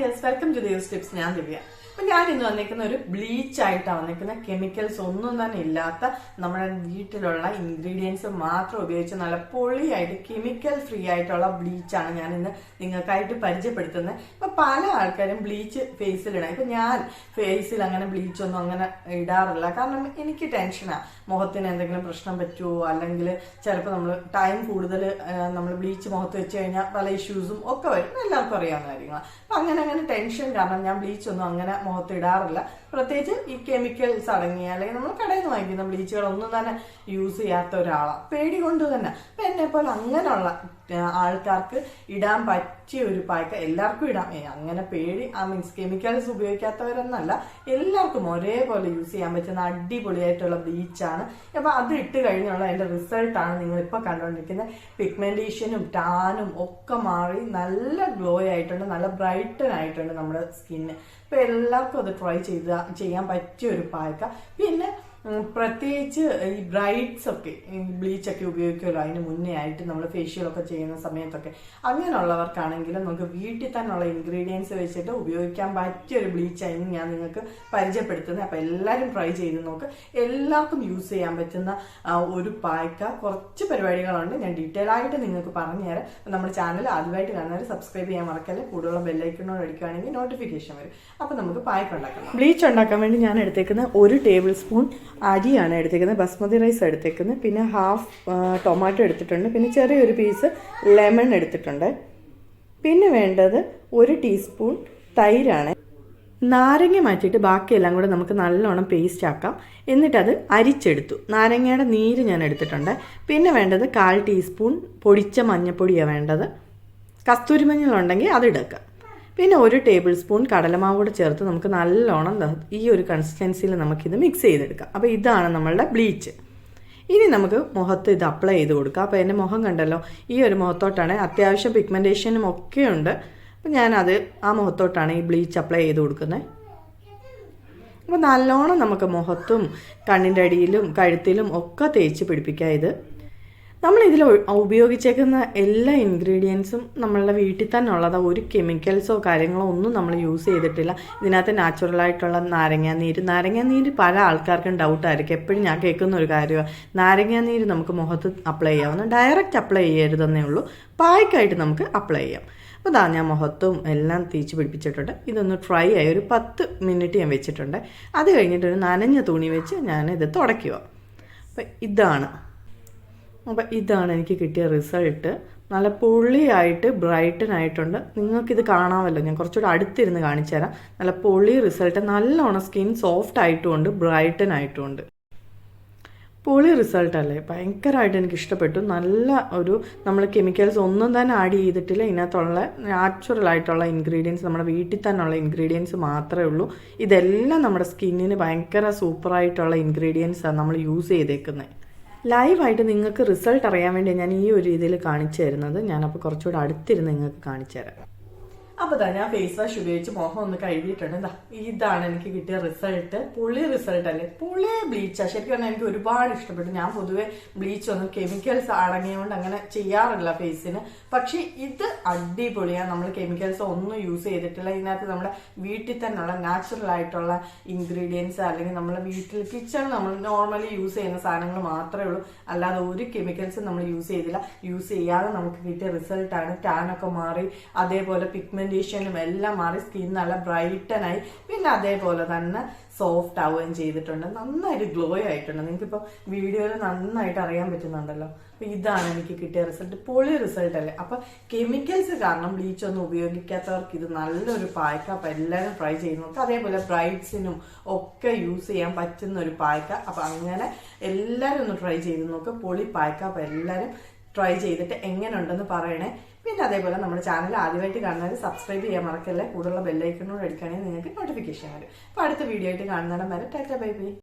Dears, welcome to Div's tips. ഞാൻ ദിവ്യ. അപ്പൊ ഞാൻ ഇന്ന് വന്നിരിക്കുന്ന ഒരു ബ്ലീച്ച് ആയിട്ടാണ് വന്നിരിക്കുന്ന. കെമിക്കൽസ് ഒന്നും തന്നെ ഇല്ലാത്ത നമ്മുടെ വീട്ടിലുള്ള ഇൻഗ്രീഡിയൻസ് മാത്രം ഉപയോഗിച്ച് നല്ല പൊളിയായിട്ട് കെമിക്കൽ ഫ്രീ ആയിട്ടുള്ള ബ്ലീച്ചാണ് ഞാൻ ഇന്ന് നിങ്ങൾക്കായിട്ട് പരിചയപ്പെടുത്തുന്നത്. ഇപ്പൊ പല ആൾക്കാരും ബ്ലീച്ച് ഫേസിലിടാം. ഇപ്പൊ ഞാൻ ഫേസിൽ അങ്ങനെ ബ്ലീച്ച് ഒന്നും അങ്ങനെ ഇടാറില്ല. കാരണം എനിക്ക് ടെൻഷനാണ്, മുഖത്തിന് എന്തെങ്കിലും പ്രശ്നം പറ്റുമോ, അല്ലെങ്കിൽ ചിലപ്പോൾ നമ്മൾ ടൈം കൂടുതൽ നമ്മൾ ബ്ലീച്ച് മുഖത്ത് വെച്ച് കഴിഞ്ഞാൽ പല ഇഷ്യൂസും ഒക്കെ വരും. എല്ലാവർക്കും അറിയാവുന്ന കാര്യങ്ങളാണ്. അപ്പൊ അങ്ങനെ ടെൻഷൻ കാരണം ഞാൻ ബ്ലീച്ച് ഒന്നും അങ്ങനെ മുഖത്ത് ഇടാറില്ല. പ്രത്യേകിച്ച് ഈ കെമിക്കൽസ് അടങ്ങിയ അല്ലെങ്കിൽ നമ്മൾ കടയിൽ നിന്ന് വാങ്ങിക്കുന്ന ബ്ലീച്ചുകളൊന്നും തന്നെ യൂസ് ചെയ്യാത്ത ഒരാളാണ്, പേടി കൊണ്ട് തന്നെ. അപ്പൊ എന്നെ പോലെ അങ്ങനെയുള്ള ആൾക്കാർക്ക് ഇടാൻ പറ്റിയ ഒരു പായ്ക്ക, എല്ലാവർക്കും ഇടാം. അങ്ങനെ പേടി മീൻസ് കെമിക്കൽസ് ഉപയോഗിക്കാത്തവരെന്നല്ല, എല്ലാവർക്കും ഒരേപോലെ യൂസ് ചെയ്യാൻ പറ്റുന്ന അടിപൊളിയായിട്ടുള്ള ബ്ലീച്ചാണ്. അപ്പൊ അത് ഇട്ട് കഴിഞ്ഞുള്ള അതിന്റെ റിസൾട്ടാണ് നിങ്ങൾ ഇപ്പൊ കണ്ടുകൊണ്ടിരിക്കുന്നത്. പിഗ്മെന്റേഷനും ടാനും ഒക്കെ മാറി നല്ല ഗ്ലോ ആയിട്ടുണ്ട്, നല്ല ബ്രൈറ്റൻ ആയിട്ടുണ്ട് നമ്മുടെ സ്കിന്ന്. അപ്പൊ എല്ലാവർക്കും അത് ട്രൈ ചെയ്യാൻ പറ്റിയ ഒരു പായ്ക്ക. പിന്നെ പ്രത്യേകിച്ച് ഈ ബ്രൈഡ്സ് ഒക്കെ ബ്ലീച്ചൊക്കെ ഉപയോഗിക്കുമല്ലോ, അതിന് മുന്നേ ആയിട്ട് നമ്മൾ ഫേഷ്യലൊക്കെ ചെയ്യുന്ന സമയത്തൊക്കെ. അങ്ങനെയുള്ളവർക്കാണെങ്കിലും നമുക്ക് വീട്ടിൽ തന്നെയുള്ള ഇൻഗ്രീഡിയൻസ് വെച്ചിട്ട് ഉപയോഗിക്കാൻ പറ്റിയ ഒരു ബ്ലീച്ചായിരുന്നു ഞാൻ നിങ്ങൾക്ക് പരിചയപ്പെടുത്തുന്നത്. അപ്പൊ എല്ലാവരും ട്രൈ ചെയ്ത് നോക്ക്. എല്ലാവർക്കും യൂസ് ചെയ്യാൻ പറ്റുന്ന ഒരു പായ്ക്ക. കുറച്ച് പരിപാടികളുണ്ട്, ഞാൻ ഡീറ്റെയിൽ ആയിട്ട് നിങ്ങൾക്ക് പറഞ്ഞുതരാം. നമ്മുടെ ചാനൽ ആദ്യമായിട്ട് കാണുന്നവർ സബ്സ്ക്രൈബ് ചെയ്യാൻ മറക്കല്ലേ. കൂടുതലുള്ള ബെല്ലൈക്കണോട് അടിക്കുകയാണെങ്കിൽ നോട്ടിഫിക്കേഷൻ വരും. അപ്പൊ നമുക്ക് പായ്ക്ക ഉണ്ടാക്കാം. ബ്ലീച്ച് ഉണ്ടാക്കാൻ വേണ്ടി ഞാൻ എടുത്തേക്കുന്ന 1 ടേബിൾ സ്പൂൺ അരിയാണ് എടുത്തേക്കുന്നത്, ബസ്മതി റൈസ് എടുത്തേക്കുന്നത്. പിന്നെ ഹാഫ് ടൊമാറ്റോ എടുത്തിട്ടുണ്ട്. പിന്നെ ചെറിയൊരു പീസ് ലെമൺ എടുത്തിട്ടുണ്ട്. പിന്നെ വേണ്ടത് 1 ടീസ്പൂൺ തൈരാണ്. നാരങ്ങ മാറ്റിയിട്ട് ബാക്കിയെല്ലാം കൂടെ നമുക്ക് നല്ലോണം പേസ്റ്റ് ആക്കാം. എന്നിട്ടത് അരിച്ചെടുത്തു. നാരങ്ങയുടെ നീര് ഞാൻ എടുത്തിട്ടുണ്ട്. പിന്നെ വേണ്ടത് 1/4 ടീസ്പൂൺ പൊടിച്ച മഞ്ഞൾപ്പൊടിയാണ് വേണ്ടത്. കസ്തൂരി മഞ്ഞളുണ്ടെങ്കിൽ അത് എടുക്കാം. പിന്നെ 1 ടേബിൾ സ്പൂൺ കടലമാവ് കൂടെ ചേർത്ത് നമുക്ക് നല്ലോണം ഈ ഒരു കൺസിസ്റ്റൻസിയിൽ നമുക്കിത് മിക്സ് ചെയ്തെടുക്കാം. അപ്പോൾ ഇതാണ് നമ്മളുടെ ബ്ലീച്ച്. ഇനി നമുക്ക് മുഖത്ത് ഇത് അപ്ലൈ ചെയ്ത് കൊടുക്കാം. അപ്പോൾ എൻ്റെ മുഖം കണ്ടല്ലോ, ഈ ഒരു മുഖത്തോട്ടാണ്. അത്യാവശ്യം പിഗ്മെൻറ്റേഷനും ഒക്കെ ഉണ്ട്. അപ്പോൾ ഞാനത് ആ മുഖത്തോട്ടാണ് ഈ ബ്ലീച്ച് അപ്ലൈ ചെയ്ത് കൊടുക്കുന്നത്. അപ്പോൾ നല്ലോണം നമുക്ക് മുഖത്തും കണ്ണിൻ്റെ അടിയിലും കഴുത്തിലും ഒക്കെ തേച്ച് പിടിപ്പിക്കാം. ഇത് നമ്മളിതിൽ ഉപയോഗിച്ചേക്കുന്ന എല്ലാ ഇൻഗ്രീഡിയൻസും നമ്മളുടെ വീട്ടിൽ തന്നെ ഉള്ളതാണ്. ഒരു കെമിക്കൽസോ കാര്യങ്ങളോ ഒന്നും നമ്മൾ യൂസ് ചെയ്തിട്ടില്ല. ഇതിനകത്ത് നാച്ചുറലായിട്ടുള്ള നാരങ്ങാനീര് പല ആൾക്കാർക്കും ഡൗട്ടായിരിക്കും. എപ്പോഴും ഞാൻ കേൾക്കുന്ന ഒരു കാര്യമാണ്, നാരങ്ങാനീര് നമുക്ക് മുഖത്ത് അപ്ലൈ ചെയ്യാവുന്ന, ഡയറക്റ്റ് അപ്ലൈ ചെയ്യരുതെന്നേ ഉള്ളൂ. പായ്ക്കായിട്ട് നമുക്ക് അപ്ലൈ ചെയ്യാം. അപ്പോൾ ഇതാ ഞാൻ മുഖത്തും എല്ലാം തേച്ച് പിടിപ്പിച്ചിട്ടുണ്ട്. ഇതൊന്ന് ഫ്രൈ ആയി ഒരു 10 മിനിറ്റ് ഞാൻ വെച്ചിട്ടുണ്ട്. അത് കഴിഞ്ഞിട്ടൊരു നനഞ്ഞ തുണി വെച്ച് ഞാനിത് തുടയ്ക്കുക. അപ്പം ഇതാണ് എനിക്ക് കിട്ടിയ റിസൾട്ട്. നല്ല പൊള്ളിയായിട്ട് ബ്രൈറ്റൻ ആയിട്ടുണ്ട്. നിങ്ങൾക്കിത് കാണാമല്ലോ, ഞാൻ കുറച്ചുകൂടെ അടുത്തിരുന്ന് കാണിച്ചു തരാം. നല്ല പൊള്ളി റിസൾട്ട്, നല്ലോണം സ്കിൻ സോഫ്റ്റ് ആയിട്ടുമുണ്ട്, ബ്രൈറ്റൻ ആയിട്ടുമുണ്ട്. പൊളി റിസൾട്ടല്ലേ, ഭയങ്കരമായിട്ട് എനിക്ക് ഇഷ്ടപ്പെട്ടു. നല്ല ഒരു നമ്മൾ കെമിക്കൽസ് ഒന്നും തന്നെ ആഡ് ചെയ്തിട്ടില്ല. ഇതിനകത്തുള്ള നാച്ചുറലായിട്ടുള്ള ഇൻഗ്രീഡിയൻസ്, നമ്മുടെ വീട്ടിൽ തന്നെയുള്ള ഇൻഗ്രീഡിയൻസ് മാത്രമേ ഉള്ളൂ. ഇതെല്ലാം നമ്മുടെ സ്കിന്നിന് ഭയങ്കര സൂപ്പറായിട്ടുള്ള ഇൻഗ്രീഡിയൻസാണ് നമ്മൾ യൂസ് ചെയ്തേക്കുന്നത്. ലൈവായിട്ട് നിങ്ങൾക്ക് റിസൾട്ട് അറിയാൻ വേണ്ടി ഞാൻ ഈ ഒരു രീതിയിൽ കാണിച്ചു തരുന്നത്. ഞാനപ്പോൾ കുറച്ചുകൂടെ അടുത്തിരുന്ന് നിങ്ങൾക്ക് കാണിച്ചു തരാം. അപ്പോൾ ഞാൻ ഫേസ് വാഷ് ഉപയോഗിച്ച് മുഖം ഒന്ന് കഴുകിയിട്ടുണ്ട്. ഇതാണ് എനിക്ക് കിട്ടിയ റിസൾട്ട്. പൊളി റിസൾട്ട് അല്ലേ, പൊളി ബ്ലീച്ചാണ്. ശരിക്കും പറഞ്ഞാൽ എനിക്ക് ഒരുപാട് ഇഷ്ടപ്പെട്ടു. ഞാൻ പൊതുവെ ബ്ലീച്ച് ഒന്നും കെമിക്കൽസ് അടങ്ങിയതുകൊണ്ട് അങ്ങനെ ചെയ്യാറില്ല ഫേസിന്. പക്ഷെ ഇത് അടിപൊളിയാണ്. നമ്മൾ കെമിക്കൽസ് ഒന്നും യൂസ് ചെയ്തിട്ടില്ല. ഇതിനകത്ത് നമ്മുടെ വീട്ടിൽ തന്നെയുള്ള നാച്ചുറൽ ആയിട്ടുള്ള ഇൻഗ്രീഡിയൻസ്, അല്ലെങ്കിൽ നമ്മുടെ വീട്ടിൽ കിച്ചണിൽ നമ്മൾ നോർമലി യൂസ് ചെയ്യുന്ന സാധനങ്ങൾ മാത്രമേ ഉള്ളൂ. അല്ലാതെ ഒരു കെമിക്കൽസും നമ്മൾ യൂസ് ചെയ്തില്ല. യൂസ് ചെയ്യാതെ നമുക്ക് കിട്ടിയ റിസൾട്ടാണ്. ടാനൊക്കെ മാറി, അതേപോലെ പിഗ്മെന്റേഷനും എല്ലാം മാറി, സ്കിൻ നല്ല ബ്രൈറ്റൻ ആയി. പിന്നെ അതേപോലെ തന്നെ സോഫ്റ്റ് ആവുകയും ചെയ്തിട്ടുണ്ട്. നന്നായിട്ട് ഗ്ലോ ആയിട്ടുണ്ട്. നിങ്ങൾക്കിപ്പോ വീഡിയോയിൽ നന്നായിട്ട് അറിയാൻ പറ്റുന്നുണ്ടല്ലോ. അപ്പൊ ഇതാണ് എനിക്ക് കിട്ടിയ റിസൾട്ട്. പൊളി റിസൾട്ട് അല്ലേ. അപ്പൊ കെമിക്കൽസ് കാരണം ബ്ലീച്ച് ഒന്നും ഉപയോഗിക്കാത്തവർക്ക് ഇത് നല്ലൊരു പായ്ക്ക. അപ്പൊ എല്ലാവരും ട്രൈ ചെയ്ത് നോക്കുക. അതേപോലെ ബ്രൈഡ്സിനും ഒക്കെ യൂസ് ചെയ്യാൻ പറ്റുന്ന ഒരു പായ്ക്ക. അപ്പൊ അങ്ങനെ എല്ലാവരും ഒന്ന് ട്രൈ ചെയ്ത് നോക്കുക. പൊളി പായ്ക്ക. അപ്പൊ എല്ലാവരും ട്രൈ ചെയ്തിട്ട് എങ്ങനെ ഉണ്ടെന്ന് പറയണേ. പിന്നെ അതേപോലെ നമ്മുടെ ചാനൽ ആദ്യമായിട്ട് കാണുന്നവർ സബ്സ്ക്രൈബ് ചെയ്യാൻ മറക്കല്ലേ. കൂടുതലുള്ള ബെല്ലൈക്കണോട് അടിക്കുകയാണെങ്കിൽ നിങ്ങൾക്ക് നോട്ടിഫിക്കേഷൻ വരും. അപ്പോൾ അടുത്ത വീഡിയോ ആയിട്ട് കാണുന്നിടം വരെ ടാറ്റ ബൈ ബൈ.